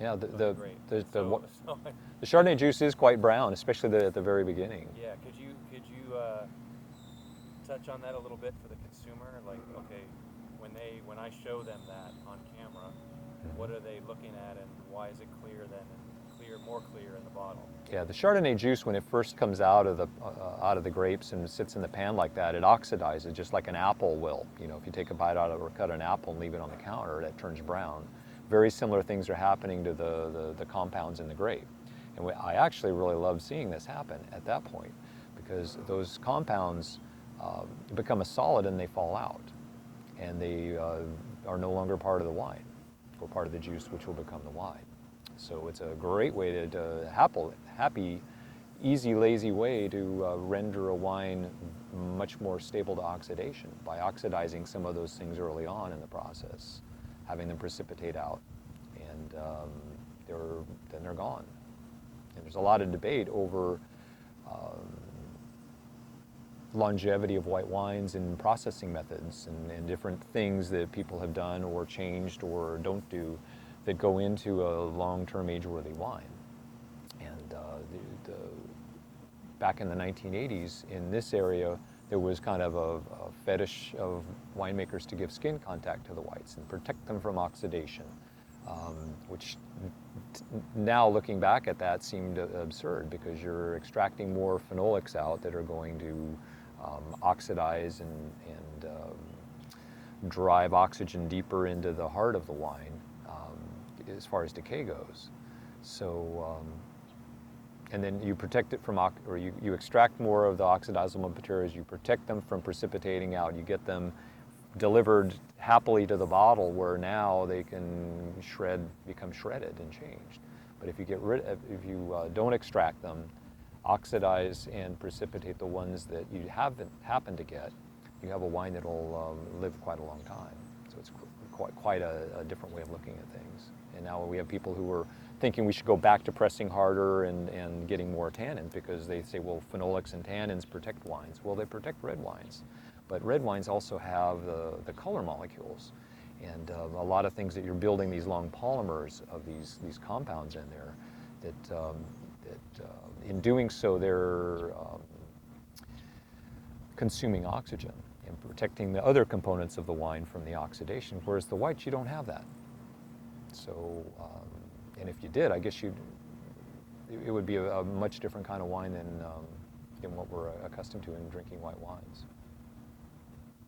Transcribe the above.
Yeah, Great. the Chardonnay juice is quite brown, especially at the very beginning. Yeah, could you touch on that a little bit for the consumer? Like, okay, when I show them that on camera, what are they looking at, and why is it clear then, and more clear in the bottle? Yeah, the Chardonnay juice, when it first comes out of the grapes and sits in the pan like that, it oxidizes just like an apple will. You know, if you take a bite out of or cut an apple and leave it on the counter, that turns brown. Very similar things are happening to the compounds in the grape. And I actually really love seeing this happen at that point, because those compounds become a solid and they fall out, and they are no longer part of the wine, or part of the juice, which will become the wine. So it's a great way to happy, easy, lazy way to render a wine much more stable to oxidation by oxidizing some of those things early on in the process, having them precipitate out, and then they're gone. And there's a lot of debate over longevity of white wines and processing methods and different things that people have done or changed or don't do that go into a long-term age-worthy wine. And back in the 1980s, in this area, there was kind of a fetish of winemakers to give skin contact to the whites and protect them from oxidation, which now looking back at that seemed absurd, because you're extracting more phenolics out that are going to oxidize and drive oxygen deeper into the heart of the wine as far as decay goes. So, and then you protect it from, or you extract more of the oxidizable materials, you protect them from precipitating out, you get them delivered happily to the bottle, where now they can become shredded and changed. But if you don't extract them, oxidize and precipitate the ones that you happen to get, you have a wine that will live quite a long time. So it's quite a different way of looking at things. And now we have people who are thinking we should go back to pressing harder and getting more tannins, because they say, well, phenolics and tannins protect wines. Well, they protect red wines. But red wines also have the color molecules, and a lot of things that you're building these long polymers of these compounds in there that in doing so they're consuming oxygen and protecting the other components of the wine from the oxidation, whereas the whites, you don't have that. So, and if you did, I guess it would be a much different kind of wine than what we're accustomed to in drinking white wines.